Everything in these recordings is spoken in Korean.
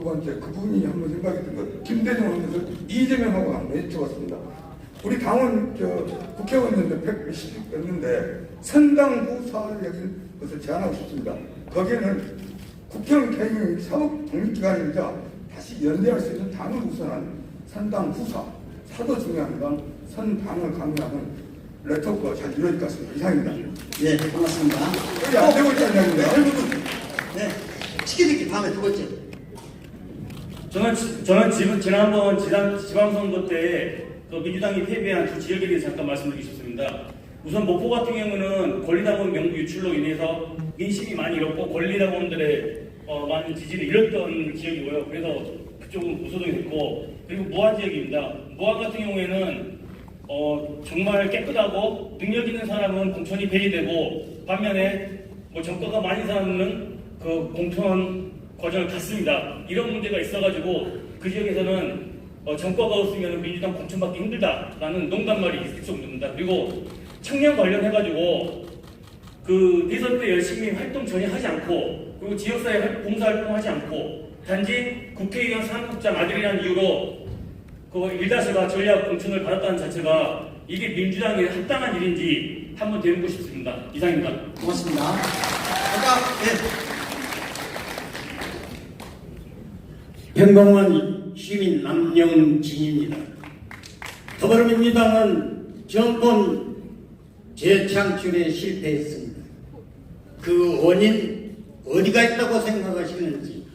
두 번째, 그분이 한번 생각이 든 것, 김대중 하면서 이재명하고 한번 여쭤봤습니다. 우리 당원, 국회의원님들 110였는데, 선당 후사적인 것을 제안하고 싶습니다. 거기에는 국회의원 개인이 사법 독립기관이자 다시 연대할 수 있는 당을 우선한 선당 후사, 사도 중요한 건 선당을 강요하는 레토가 잘 이루어질 것 같습니다. 이상입니다. 네, 고맙습니다. 여기 안 되고 있다는 이야기인데. 네, 시켜드릴게요. 다음에 두 번째. 저는 지난번 지방선거 때 그 민주당이 패배한 두 지역에 대해서 잠깐 말씀드리고 싶습니다. 우선 목포 같은 경우는 권리당원 명부 유출로 인해서 민심이 많이 잃었고 권리당원들의 많은 지지를 잃었던 지역이고요. 그래서 그쪽은 무소속이 됐고, 그리고 무안 지역입니다. 무안 같은 경우에는 정말 깨끗하고 능력 있는 사람은 공천이 배제되고, 반면에 정가가 많은 사람은 그 공천 과정을 갔습니다. 이런 문제가 있어가지고 그 지역에서는 정가가 없으면 민주당 공천받기 힘들다라는 농담말이 있을 정도입니다. 그리고 청년 관련해가지고 그 대선 때 열심히 활동 전혀 하지 않고, 그리고 지역사회 봉사활동 하지 않고, 단지 국회의원 사무국장 아들이라는 이유로 그 1다시가 전략 공천을 받았다는 자체가 이게 민주당에 합당한 일인지 한번 되묻고 싶습니다. 이상입니다. 고맙습니다. 아까, 네. 평범한 시민 남영진입니다. 더불어민주당은 정권 재창출에 실패했습니다. 그 원인 어디가 있다고 생각하시는지,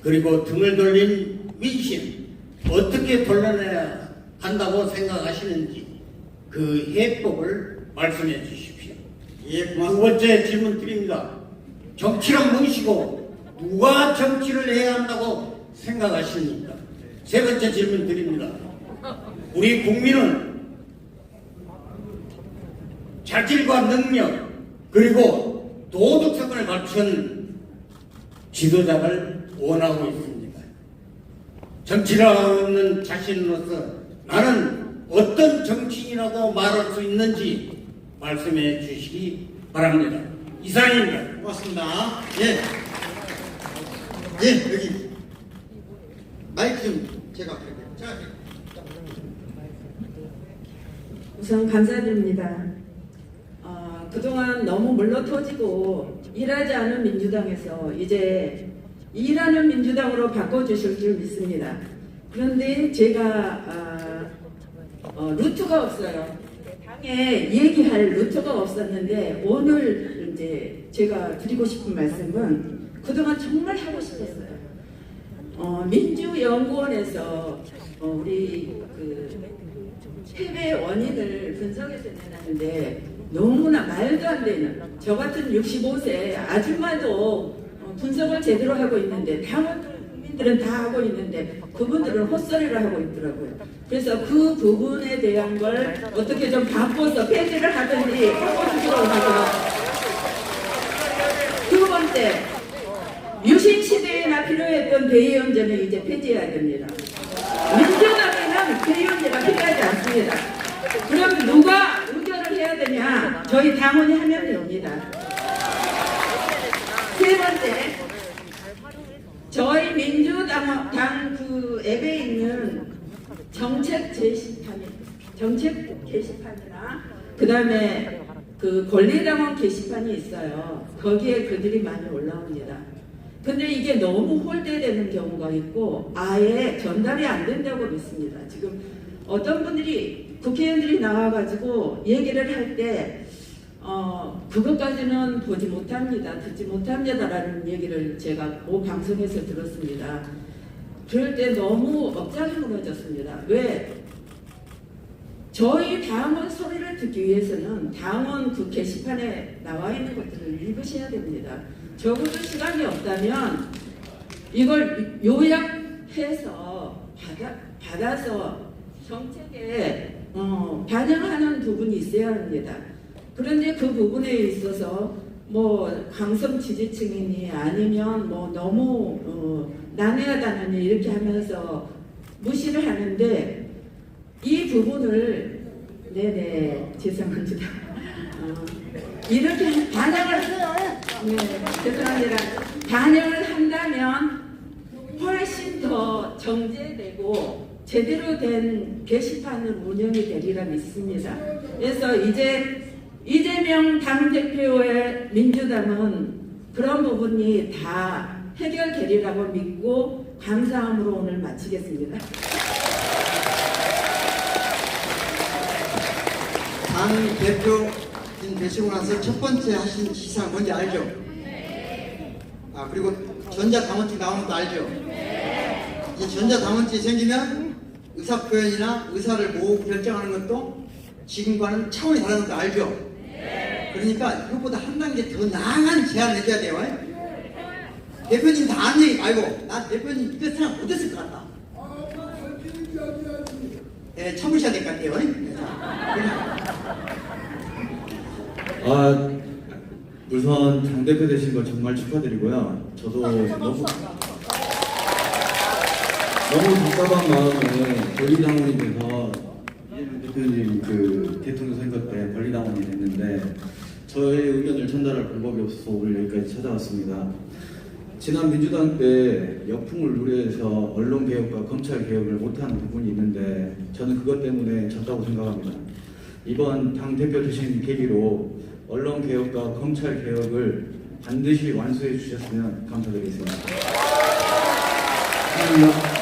그리고 등을 돌린 민심 어떻게 돌려내야 한다고 생각하시는지 그 해법을 말씀해 주십시오. 예, 두 고맙습니다. 번째 질문 드립니다. 정치란 무엇이고 누가 정치를 해야 한다고 생각하십니까? 세 번째 질문 드립니다. 우리 국민은 자질과 능력 그리고 도덕성을 갖춘 지도자를 원하고 있습니다. 정치라는 자신으로서 나는 어떤 정치인이라고 말할 수 있는지 말씀해 주시기 바랍니다. 이상입니다. 고맙습니다. 예. 예, 여기. 마이크 좀 제가 할게요. 자, 우선 감사드립니다. 그동안 너무 물러터지고 일하지 않은 민주당에서 이제 일하는 민주당으로 바꿔주실 줄 믿습니다. 그런데 제가 루트가 없어요. 당에 얘기할 루트가 없었는데 오늘 이제 제가 드리고 싶은 말씀은 그동안 정말 하고 싶었어요. 민주연구원에서 우리 그 패배 원인을 분석해서 내놨는데 너무나 말도 안 되는, 저 같은 65세 아줌마도 분석을 제대로 하고 있는데 당원들은 다 하고 있는데 그분들은 헛소리를 하고 있더라고요. 그래서 그 부분에 대한 걸 어떻게 좀 바꿔서 폐지를 하든지 바꿔주시라고 하고요. 두 번째, 유신시대에나 필요했던 대의원제는 이제 폐지해야 됩니다. 민주당에는 대의원제가 필요하지 않습니다. 그럼 누가 의결을 해야 되냐? 저희 당원이 하면 됩니다. 세 번째, 저희 민주당 그 앱에 있는 정책 게시판이나 그 다음에 그 권리당원 게시판이 있어요. 거기에 글들이 많이 올라옵니다. 근데 이게 너무 홀대되는 경우가 있고 아예 전달이 안 된다고 믿습니다. 지금 어떤 분들이 국회의원들이 나와가지고 얘기를 할 때 그것까지는 보지 못합니다. 듣지 못합니다라는 얘기를 제가 모 방송에서 들었습니다. 그럴 때 너무 억장이 무너졌습니다. 왜? 저희 당원 소리를 듣기 위해서는 당원 그 게시판에 나와 있는 것들을 읽으셔야 됩니다. 적어도 시간이 없다면 이걸 요약해서 받아서 정책에 반영하는 부분이 있어야 합니다. 그런데 그 부분에 있어서 뭐 강성 지지층이니 아니면 뭐 너무 난해하다느니 이렇게 하면서 무시를 하는데 이 부분을 네네 죄송합니다. 이렇게 반영을 죄송합니다. 반영을 한다면 정제되고 제대로 된 게시판으로 운영이 되리라 믿습니다. 그래서 이제 이재명 당대표의 민주당은 그런 부분이 다 해결되리라고 믿고 감사함으로 오늘 마치겠습니다. 당 대표 되시고 나서 첫 번째 하신 시사가 뭔지 알죠? 아, 그리고 전자당원증 나오는 것도 알죠? 이제 전자당원증이 생기면 의사표현이나 의사를 모으고 결정하는 것도 지금과는 차원이 다른 것도 알죠? 그러니까 이것보다 한 단계 더 나은 제안을 해줘야 돼요. 대표님 다 아는 얘기 말고 나 대표님 이거 생각 못했을 것 같다. 예, 참으셔야 될 것 같아요. 우선 당대표 되신 거 정말 축하드리고요. 저도 너무 답답한 마음에 권리당원이 돼서 이재명 대표님 그 대통령 선거 때 권리당원이 됐는데 저의 의견을 전달할 방법이 없어서 오늘 여기까지 찾아왔습니다. 지난 민주당 때 역풍을 누려서 언론개혁과 검찰개혁을 못하는 부분이 있는데 저는 그것 때문에 졌다고 생각합니다. 이번 당대표 되신 계기로 언론개혁과 검찰개혁을 반드시 완수해 주셨으면 감사드리겠습니다. 감사합니다.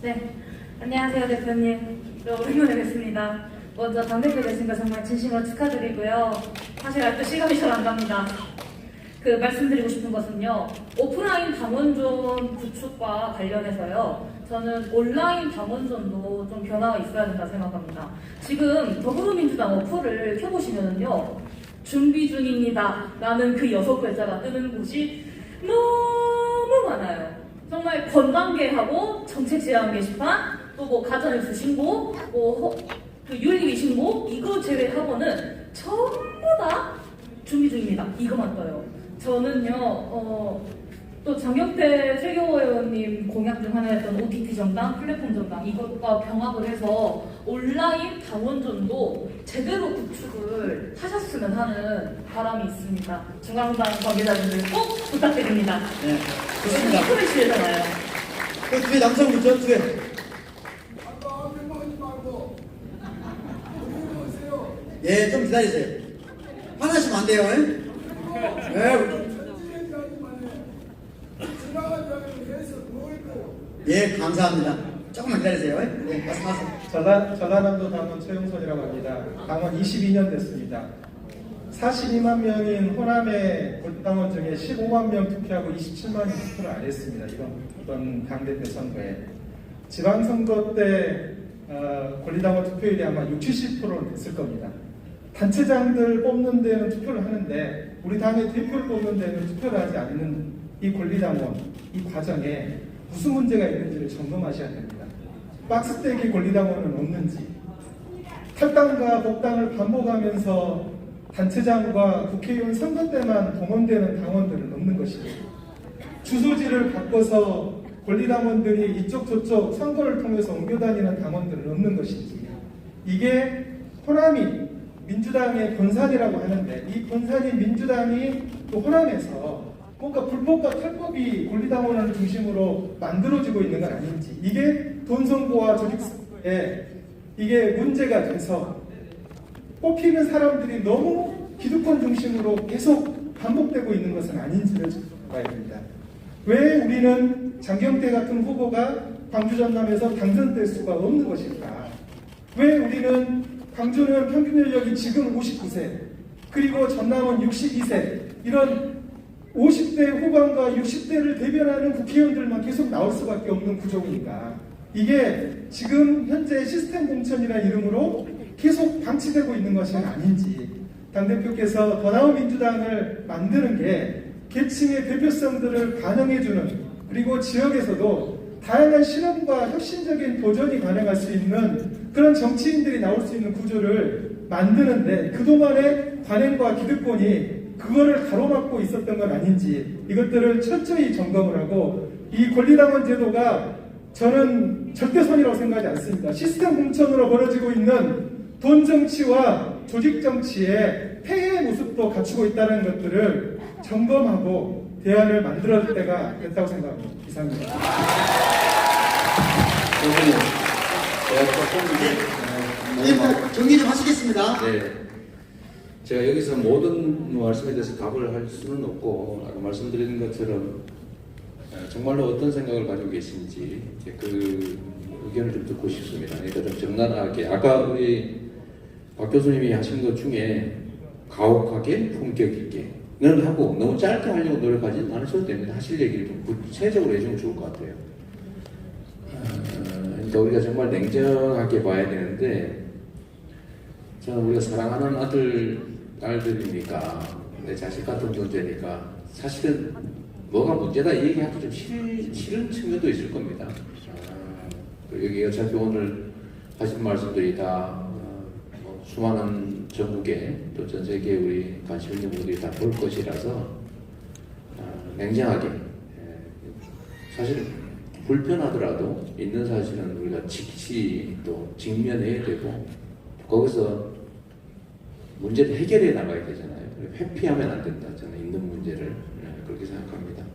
네, 안녕하세요 대표님. 오랜만에 뵙습니다. 먼저 당대표 되신 거 정말 진심으로 축하드리고요. 사실 아직도 실감이 잘 안 갑니다. 말씀드리고 싶은 것은요, 오프라인 당원존 구축과 관련해서요, 저는 온라인 당원존도 좀 변화가 있어야 된다 생각합니다. 지금 더불어민주당 어플을 켜보시면은요, 준비 중입니다 라는 그 6글자가 뜨는 곳이 너무 많아요. 정말 건단계하고 정책 제안 게시판, 또 뭐 가짜뉴스 신고, 그 윤리위 신고, 이거 제외하고는 전부 다 준비 중입니다. 이거만 떠요. 저는요, 또 장경태 최경호 의원님 공약 중 하나였던 OTT 정당, 플랫폼 정당, 이것과 병합을 해서 온라인 당원존도 제대로 구축을 하셨으면 하는 바람이 있습니다. 중앙당 관계자분들 꼭 부탁드립니다. 네, 좋습니다. 프레시잖아요. 그 뒤에 남성부터 뒤에. 예, 좀 기다리세요. 화나시면 안 돼요. 예, 감사합니다. 조금만 기다리세요. 네, 말씀하세요. 전라남도 당원 최영선이라고 합니다. 당원 22년 됐습니다. 42만 명인 호남의 당원 중에 15만 명 투표하고 27만이 투표를 안 했습니다. 이번 당대표 선거에. 지방선거 때 권리당원 투표율이 아마 60~70%는 됐을 겁니다. 단체장들 뽑는 데는 투표를 하는데 우리 당의 대표를 뽑는 데는 투표를 하지 않는 이 권리당원, 이 과정에 무슨 문제가 있는지를 점검하셔야 됩니다. 박스떼기 권리당원은 없는지, 탈당과 복당을 반복하면서 단체장과 국회의원 선거 때만 동원되는 당원들은 없는 것이죠. 주소지를 바꿔서 권리당원들이 이쪽 저쪽 선거를 통해서 옮겨다니는 당원들은 없는 것인지, 이게 호남이 민주당의 본산이라고 하는데 이 본산인 민주당이 또 호남에서 뭔가 불법과 탈법이 권리당원을 중심으로 만들어지고 있는 건 아닌지, 이게 돈선거와 조직선거에 이게 문제가 돼서 뽑히는 사람들이 너무 기득권 중심으로 계속 반복되고 있는 것은 아닌지를 봐야 됩니다. 왜 우리는 장경태 같은 후보가 광주 전남에서 당선될 수가 없는 것일까? 왜 우리는 광주는 평균 연령이 지금 59세, 그리고 전남은 62세, 이런 50대 후반과 60대를 대변하는 국회의원들만 계속 나올 수밖에 없는 구조니까 이게 지금 현재 시스템 공천이라는 이름으로 계속 방치되고 있는 것은 아닌지, 당대표께서 더 나은 민주당을 만드는 게 계층의 대표성들을 반영해주는, 그리고 지역에서도 다양한 실험과 혁신적인 도전이 가능할 수 있는 그런 정치인들이 나올 수 있는 구조를 만드는데 그동안의 관행과 기득권이 그거를 가로막고 있었던 건 아닌지, 이것들을 철저히 점검을 하고, 이 권리당원 제도가 저는 절대선이라고 생각하지 않습니다. 시스템 공천으로 벌어지고 있는 돈 정치와 조직 정치에 폐해의 모습도 갖추고 있다는 것들을 점검하고 대안을 만들어줄 때가 됐다고 생각합니다. 이상입니다. 네, 정리 좀 하시겠습니다. 네. 제가 여기서 모든 말씀에 대해서 답을 할 수는 없고, 아까 말씀드린 것처럼 정말로 어떤 생각을 가지고 계신지 그 의견을 좀 듣고 싶습니다. 그러니까 좀 정당하게, 아까 우리 박 교수님이 하신 것 중에 가혹하게 품격 있게는 하고 너무 짧게 하려고 노력하지는 않으셔도 됩니다. 하실 얘기를 좀 구체적으로 해주면 좋을 것 같아요. 그러니까 우리가 정말 냉정하게 봐야 되는데, 저는 우리가 사랑하는 아들, 딸들이니까, 내 자식 같은 존재니까 사실은 뭐가 문제다 이 얘기하기 좀 싫은 측면도 있을 겁니다. 여기 어차피 오늘 하신 말씀들이 다 수많은 전국에 또 전 세계 우리 관심 있는 분들이 다 볼 것이라서 냉정하게, 사실 불편하더라도 있는 사실은 우리가 직시 또 직면해야 되고, 거기서 문제를 해결해 나가야 되잖아요. 회피하면 안 된다. 저는 있는 문제를 그렇게 생각합니다.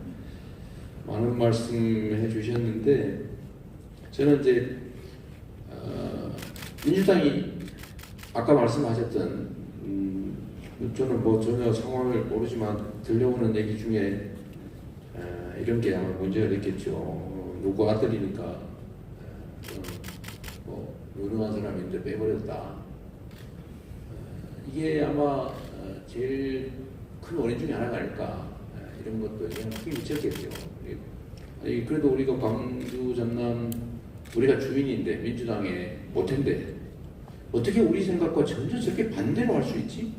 많은 말씀해 주셨는데, 저는 이제 민주당이 아까 말씀하셨던 저는 뭐 전혀 상황을 모르지만 들려오는 얘기 중에 이런 게 아마 문제가 있겠죠. 누구 아들이니까 뭐 유능한 사람인데 빼버렸다. 이게 아마 제일 큰 원인 중에 하나가 아닐까, 이런 것도 그냥 크게 미쳤겠죠. 그래도 우리가 광주, 전남, 우리가 주인인데 민주당의 모태인데 어떻게 우리 생각과 전혀 저렇게 반대로 할 수 있지?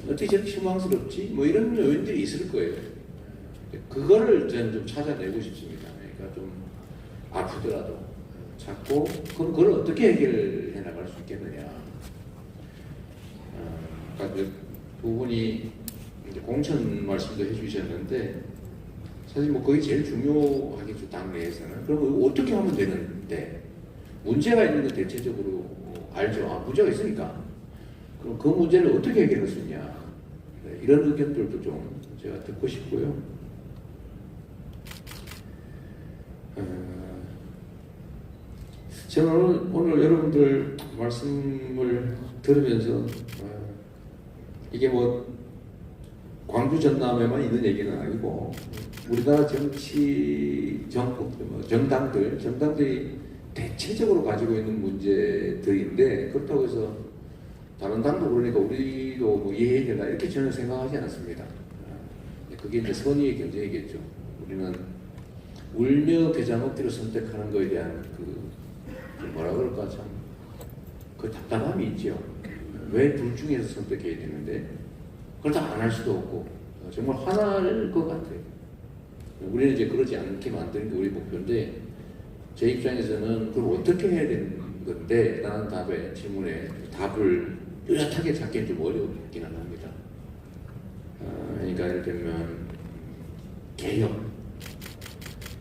어떻게 저렇게 실망스럽지? 뭐 이런 요인들이 있을 거예요. 그거를 저는 좀 찾아내고 싶습니다. 그러니까 좀 아프더라도 찾고, 그럼 그걸 어떻게 해결해 나갈 수 있겠느냐. 그 두 분이 이제 공천 말씀도 해주셨는데, 사실 뭐 그게 제일 중요하겠죠, 당 내에서는. 그럼 어떻게 하면 되는데, 문제가 있는 건 대체적으로 알죠. 아, 문제가 있으니까. 그럼 그 문제를 어떻게 해결할 수 있냐. 이런 의견들도 좀 제가 듣고 싶고요. 저는 오늘 여러분들 말씀을 들으면서 이게 뭐 광주 전남에만 있는 얘기는 아니고 우리나라 정치 정당들이 대체적으로 가지고 있는 문제들인데, 그렇다고 해서 다른 당도 그러니까 우리도 뭐 이해해야 된다 이렇게 저는 생각하지 않았습니다. 그게 이제 선의의 경쟁이겠죠. 우리는 울며 겨자 먹기를 선택하는 것에 대한 뭐라 그럴까, 참 그 답답함이 있죠. 왜 둘 중에서 선택해야 되는데 그렇다고 안 할 수도 없고, 정말 화날 것 같아요. 우리는 이제 그러지 않게 만드는 게 우리 목표인데, 제 입장에서는 그걸 어떻게 해야 되는 건데 라는 질문에 답을 뚜렷하게 찾기는 좀 어렵기는 합니다. 그러니까 예를 들면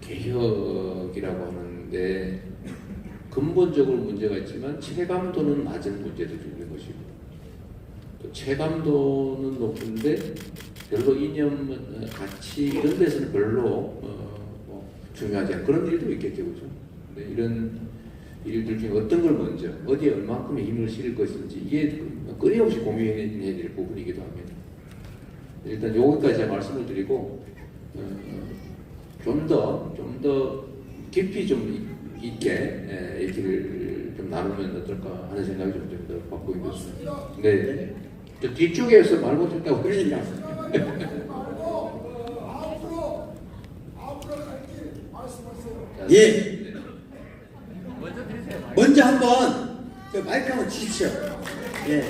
개혁이라고 하는데 근본적으로 문제가 있지만 체감도는 낮은 문제도 좀 있는 것이고, 또 체감도는 높은데 별로 이념, 가치 이런 데서는 별로 중요하지 않은 그런 일도 있겠죠, 그죠? 근데 이런 일들 중에 어떤 걸 먼저, 어디에 얼만큼의 힘을 실을 것인지 이게 끊임없이 고민해야 될 부분이기도 합니다. 일단 여기까지 말씀을 드리고 좀 더 깊이 좀 있게 얘기를 좀 나누면 어떨까 하는 생각이 좀 더 갖고 있습니다. 네. 저 뒤쪽에서 말 못했다고 그러니까. 예. 먼저 한번 그 마이크 한번 주십시오. 예.